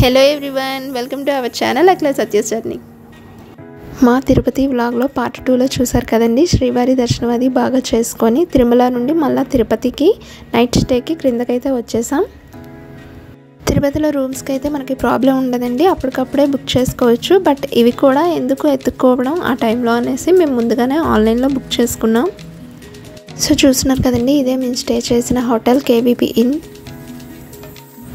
Hello everyone, welcome to our channel Akhila Satya's journey. మా తిరుపతి వ్లాగ్లో part 2లో చూసారు కదండి. శ్రీవారి దర్శనం అది బాగా చేసుకొని తిరుమల నుండి మళ్ళీ తిరుపతికి నైట్ స్టేకి క్రిందకైతే వచ్చేసాం. తిరుపతిలో రూమ్స్కి అయితే మనకి ప్రాబ్లం ఉండదండి, అప్పటికప్పుడే బుక్ చేసుకోవచ్చు. బట్ ఇవి కూడా ఎందుకు ఎత్తుక్కోవడం ఆ టైంలో అనేసి మేము ముందుగానే ఆన్లైన్లో బుక్ చేసుకున్నాం. సో చూస్తున్నారు కదండి, ఇదే మేము స్టే చేసిన హోటల్ కేవీపీ ఇన్.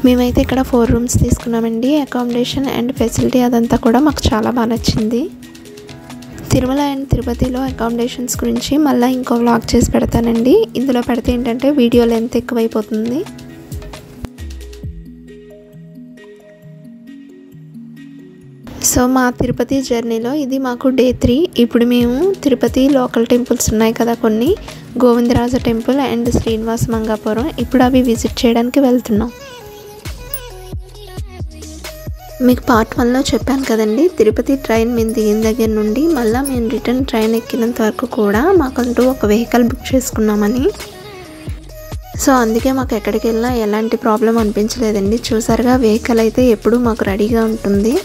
మేమైతే ఇక్కడ 4 రూమ్స్ తీసుకున్నామండి. అకామిడేషన్ అండ్ ఫెసిలిటీ అదంతా కూడా మాకు చాలా బాగా నచ్చింది. తిరుమల అండ్ తిరుపతిలో అకామిడేషన్స్ గురించి మళ్ళీ ఇంకో వ్లాగ్ చేసి పెడతానండి. ఇందులో పెడితే ఏంటంటే వీడియో లెంత్ ఎక్కువైపోతుంది. సో మా తిరుపతి జర్నీలో ఇది మాకు డే 3. ఇప్పుడు మేము తిరుపతి లోకల్ టెంపుల్స్ ఉన్నాయి కదా కొన్ని, గోవిందరాజ టెంపుల్ అండ్ శ్రీనివాస మంగాపురం, ఇప్పుడు అవి విజిట్ చేయడానికి వెళ్తున్నాం. మీకు పార్ట్ 1లో చెప్పాను కదండి, తిరుపతి ట్రైన్ మేము దిగిన దగ్గర నుండి మళ్ళీ మేము రిటర్న్ ట్రైన్ ఎక్కినంత వరకు కూడా మాకంటూ ఒక వెహికల్ బుక్ చేసుకున్నామని. సో అందుకే మాకు ఎక్కడికి వెళ్ళినా ఎలాంటి ప్రాబ్లం అనిపించలేదండి. చూసారుగా, వెహికల్ అయితే ఎప్పుడూ మాకు రెడీగా ఉంటుంది.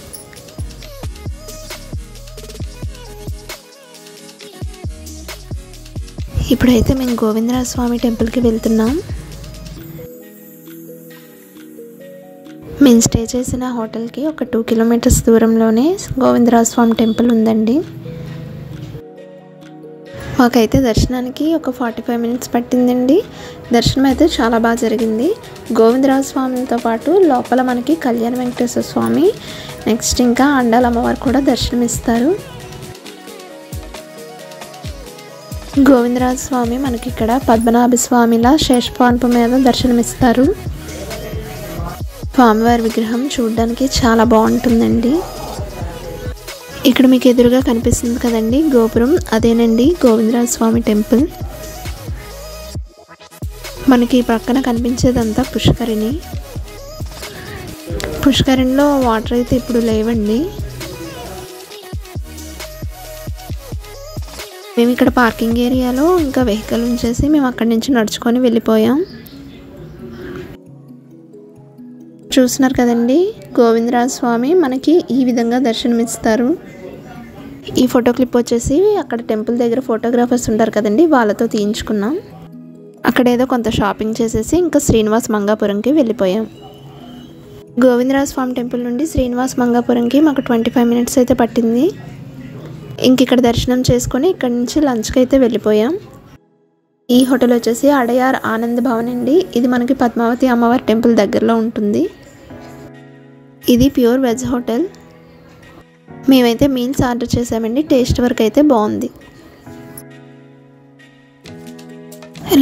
ఇప్పుడైతే మేము గోవిందరాజ స్వామి టెంపుల్కి వెళ్తున్నాం. మేము స్టే చేసిన హోటల్కి ఒక 2 కిలోమీటర్స్ దూరంలోనే గోవిందరాజ స్వామి టెంపుల్ ఉందండి. మాకైతే దర్శనానికి ఒక 45 మినిట్స్ పట్టిందండి. దర్శనం అయితే చాలా బాగా జరిగింది. గోవిందరాజ స్వామితో పాటు లోపల మనకి కళ్యాణ వెంకటేశ్వర స్వామి, నెక్స్ట్ ఇంకా అండాల అమ్మవారు కూడా దర్శనమిస్తారు. గోవిందరాజ స్వామి మనకి ఇక్కడ పద్మనాభ స్వామిలా శేషపాన్పు మీద దర్శనమిస్తారు. స్వామివారి విగ్రహం చూడడానికి చాలా బాగుంటుందండి. ఇక్కడ మీకు ఎదురుగా కనిపిస్తుంది కదండి గోపురం, అదేనండి గోవిందరాజ స్వామి టెంపుల్. మనకి పక్కన కనిపించేదంతా పుష్కరిణి. పుష్కరిణిలో వాటర్ అయితే ఇప్పుడు లేవండి. మేము ఇక్కడ పార్కింగ్ ఏరియాలో ఇంకా వెహికల్ ఉంచేసి మేము అక్కడి నుంచి నడుచుకొని వెళ్ళిపోయాం. చూస్తున్నారు కదండి, గోవిందరాజ స్వామి మనకి ఈ విధంగా దర్శనమిస్తారు. ఈ ఫోటో క్లిప్ వచ్చేసి అక్కడ టెంపుల్ దగ్గర ఫోటోగ్రాఫర్స్ ఉంటారు కదండి, వాళ్ళతో తీయించుకున్నాం. అక్కడ ఏదో కొంత షాపింగ్ చేసేసి ఇంకా శ్రీనివాస మంగాపురంకి వెళ్ళిపోయాం. గోవిందరాజ స్వామి టెంపుల్ నుండి శ్రీనివాస మంగాపురంకి మాకు 25 మినిట్స్ అయితే పట్టింది. ఇంక ఇక్కడ దర్శనం చేసుకొని ఇక్కడ నుంచి లంచ్కి అయితే వెళ్ళిపోయాం. ఈ హోటల్ వచ్చేసి అడయార్ ఆనంద్ భవన్ అండి. ఇది మనకి పద్మావతి అమ్మవారి టెంపుల్ దగ్గరలో ఉంటుంది. ఇది ప్యూర్ వెజ్ హోటల్. మేమైతే మీల్స్ ఆర్డర్ చేసామండి. టేస్ట్ వరకు అయితే బాగుంది.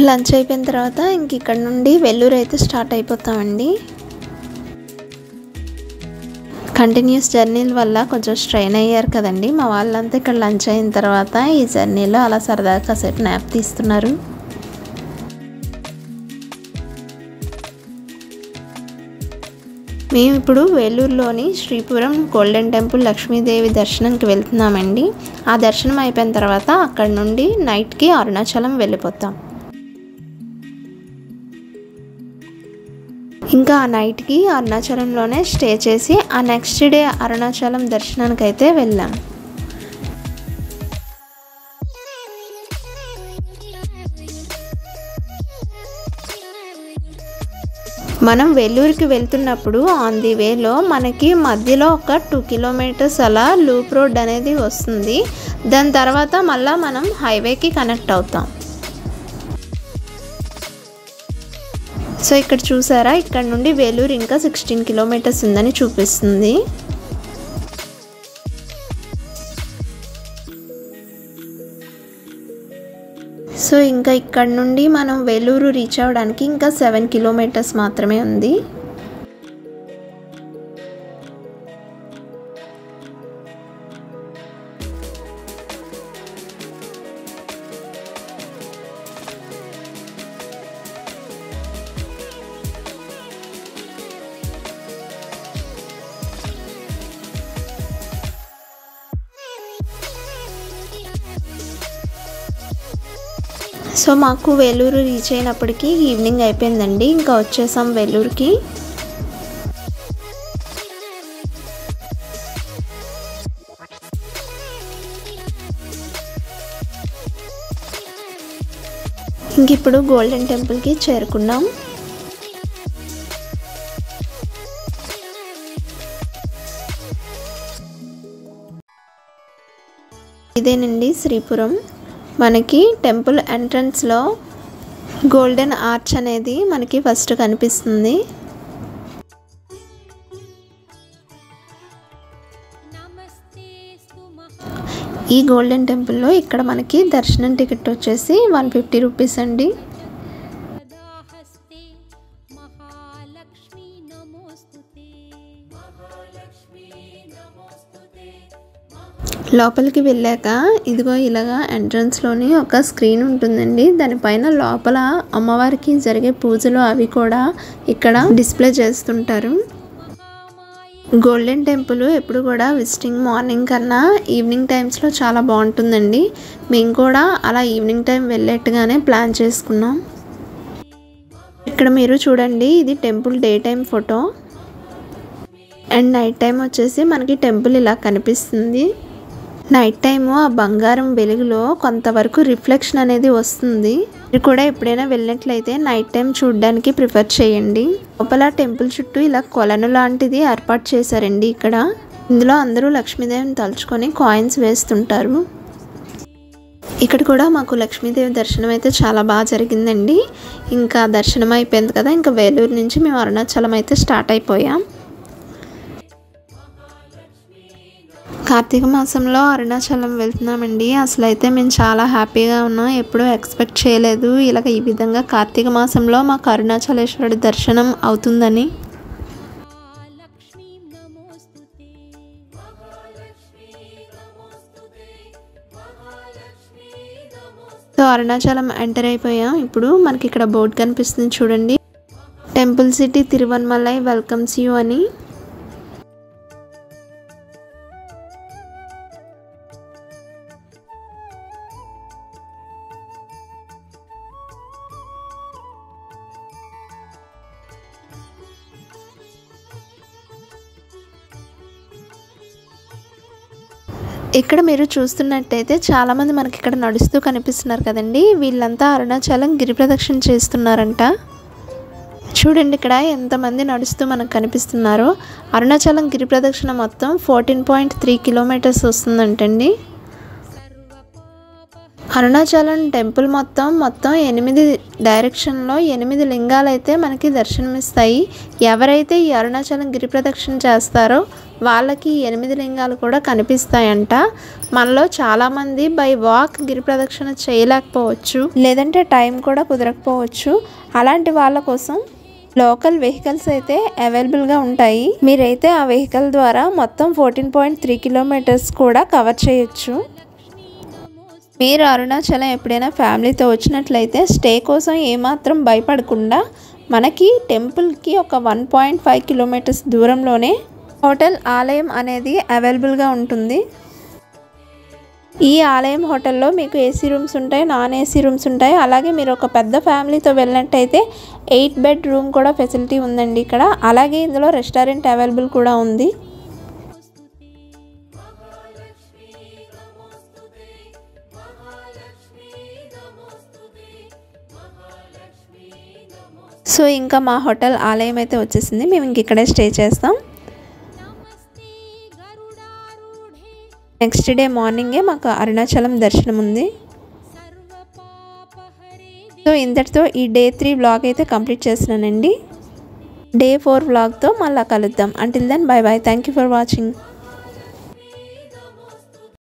లంచ్ అయిపోయిన తర్వాత ఇంక ఇక్కడ నుండి వెల్లూరు అయితే స్టార్ట్ అయిపోతామండి. కంటిన్యూస్ జర్నీల వల్ల కొంచెం స్ట్రెయిన్ అయ్యారు కదండి మా వాళ్ళంతా. ఇక్కడ లంచ్ అయిన తర్వాత ఈ జర్నీలో అలా సరదాగా కాసేపు న్యాప్ తీస్తున్నారు. మేము ఇప్పుడు వేలూరులోని శ్రీపురం గోల్డెన్ టెంపుల్ లక్ష్మీదేవి దర్శనంకి వెళ్తున్నామండి. ఆ దర్శనం అయిపోయిన తర్వాత అక్కడ నుండి నైట్కి అరుణాచలం వెళ్ళిపోతాం. ఇంకా ఆ నైట్కి అరుణాచలంలోనే స్టే చేసి ఆ నెక్స్ట్ డే అరుణాచలం దర్శనానికి అయితే వెళ్ళాం. మనం వెల్లూరుకి వెళ్తున్నప్పుడు ఆన్ ది వేలో మనకి మధ్యలో ఒక 2 కిలోమీటర్స్ అలా లూప్ రోడ్ అనేది వస్తుంది. దాని తర్వాత మళ్ళీ మనం హైవేకి కనెక్ట్ అవుతాం. సో ఇక్కడ చూసారా, ఇక్కడ నుండి వేలూరు ఇంకా 16 కిలోమీటర్స్ ఉందని చూపిస్తుంది. సో ఇంకా ఇక్కడ నుండి మనం వేలూరు రీచ్ అవ్వడానికి ఇంకా 7 కిలోమీటర్స్ మాత్రమే ఉంది. సో మాకు వేలూరు రీచ్ అయినప్పటికీ ఈవినింగ్ అయిపోయిందండి. ఇంకా వచ్చేసాం వేలూరుకి. ఇంక ఇప్పుడు గోల్డెన్ టెంపుల్కి చేరుకున్నాం. ఇదేనండి శ్రీపురం. మనకి టెంపుల్ ఎంట్రన్స్లో గోల్డెన్ ఆర్చ్ అనేది మనకి ఫస్ట్ కనిపిస్తుంది. ఈ గోల్డెన్ టెంపుల్లో ఇక్కడ మనకి దర్శనం టికెట్ వచ్చేసి 150 రూపీస్ అండి. లోపలికి వెళ్ళాక ఇదిగో ఇలాగా ఎంట్రన్స్లోని ఒక స్క్రీన్ ఉంటుందండి. దానిపైన లోపల అమ్మవారికి జరిగే పూజలు అవి కూడా ఇక్కడ డిస్ప్లే చేస్తుంటారు. గోల్డెన్ టెంపుల్ ఎప్పుడు కూడా విజిటింగ్ మార్నింగ్ కన్నా ఈవినింగ్ టైమ్స్లో చాలా బాగుంటుందండి. మేము కూడా అలా ఈవినింగ్ టైం వెళ్ళేట్టుగానే ప్లాన్ చేసుకున్నాం. ఇక్కడ మీరు చూడండి, ఇది temple day time photo and night time వచ్చేసి మనకి టెంపుల్ ఇలా కనిపిస్తుంది. నైట్ టైము ఆ బంగారం వెలుగులో కొంతవరకు రిఫ్లెక్షన్ అనేది వస్తుంది. మీరు కూడా ఎప్పుడైనా వెళ్ళినట్లయితే నైట్ టైం చూడడానికి ప్రిఫర్ చేయండి. లోపల టెంపుల్ చుట్టూ ఇలా కొలను లాంటిది ఏర్పాటు చేశారండి. ఇందులో అందరూ లక్ష్మీదేవిని తలుచుకొని కాయిన్స్ వేస్తుంటారు. ఇక్కడ కూడా మాకు లక్ష్మీదేవి దర్శనం అయితే చాలా బాగా జరిగిందండి. ఇంకా దర్శనం అయిపోయింది కదా, ఇంకా వేలూరు నుంచి మేము అరుణాచలం అయితే స్టార్ట్ అయిపోయాం. కార్తీక మాసంలో అరుణాచలం వెళ్తున్నామండి. అసలు అయితే మేము చాలా హ్యాపీగా ఉన్నాం. ఎప్పుడూ ఎక్స్పెక్ట్ చేయలేదు ఇలాగ ఈ విధంగా కార్తీక మాసంలో మాకు అరుణాచలేశ్వరుడి దర్శనం అవుతుందని. సో అరుణాచలం ఎంటర్ అయిపోయాం. ఇప్పుడు మనకి ఇక్కడ బోర్డు కనిపిస్తుంది చూడండి, temple city Tiruvannamalai welcomes you అని. ఇక్కడ మీరు చూస్తున్నట్టయితే చాలామంది మనకి ఇక్కడ నడుస్తూ కనిపిస్తున్నారు కదండి. వీళ్ళంతా అరుణాచలం గిరి ప్రదక్షిణ చేస్తున్నారంట. చూడండి ఇక్కడ ఎంతమంది నడుస్తూ మనకు కనిపిస్తున్నారో. అరుణాచలం గిరి ప్రదక్షిణ మొత్తం 14.3 కిలోమీటర్స్ వస్తుందంటండి. అరుణాచలం టెంపుల్ మొత్తం 8 డైరెక్షన్లో 8 లింగాలు అయితే మనకి దర్శనమిస్తాయి. ఎవరైతే ఈ అరుణాచలం గిరి ప్రదక్షిణ చేస్తారో వాళ్ళకి 8 లింగాలు కూడా కనిపిస్తాయంట. మనలో చాలామంది బై వాక్ గిరి ప్రదక్షిణ చేయలేకపోవచ్చు, లేదంటే టైం కూడా కుదరకపోవచ్చు. అలాంటి వాళ్ళ కోసం లోకల్ వెహికల్స్ అయితే అవైలబుల్గా ఉంటాయి. మీరైతే ఆ వెహికల్ ద్వారా మొత్తం 14.3 కిలోమీటర్స్ కూడా కవర్ చేయొచ్చు. మీరు అరుణాచలం ఎప్పుడైనా ఫ్యామిలీతో వచ్చినట్లయితే స్టే కోసం ఏమాత్రం భయపడకుండా మనకి టెంపుల్కి ఒక 1.5 కిలోమీటర్స్ దూరంలోనే హోటల్ ఆలయం అనేది అవైలబుల్గా ఉంటుంది. ఈ ఆలయం హోటల్లో మీకు ఏసీ రూమ్స్ ఉంటాయి, నాన్ ఏసీ రూమ్స్ ఉంటాయి. అలాగే మీరు ఒక పెద్ద ఫ్యామిలీతో వెళ్ళినట్టయితే 8 బెడ్ రూమ్ కూడా ఫెసిలిటీ ఉందండి ఇక్కడ. అలాగే ఇందులో రెస్టారెంట్ అవైలబుల్ కూడా ఉంది. సో ఇంకా మా హోటల్ ఆలయం అయితే వచ్చేసింది. మేము ఇంక ఇక్కడే స్టే చేస్తాం. నెక్స్ట్ డే మార్నింగే మాకు అరుణాచలం దర్శనం ఉంది. సో ఇంతటితో ఈ డే 3 వ్లాగ్ అయితే కంప్లీట్ చేస్తున్నానండి. డే 4 వ్లాగ్తో మళ్ళీ కలుద్దాం. Until then bye bye. Thank you for watching.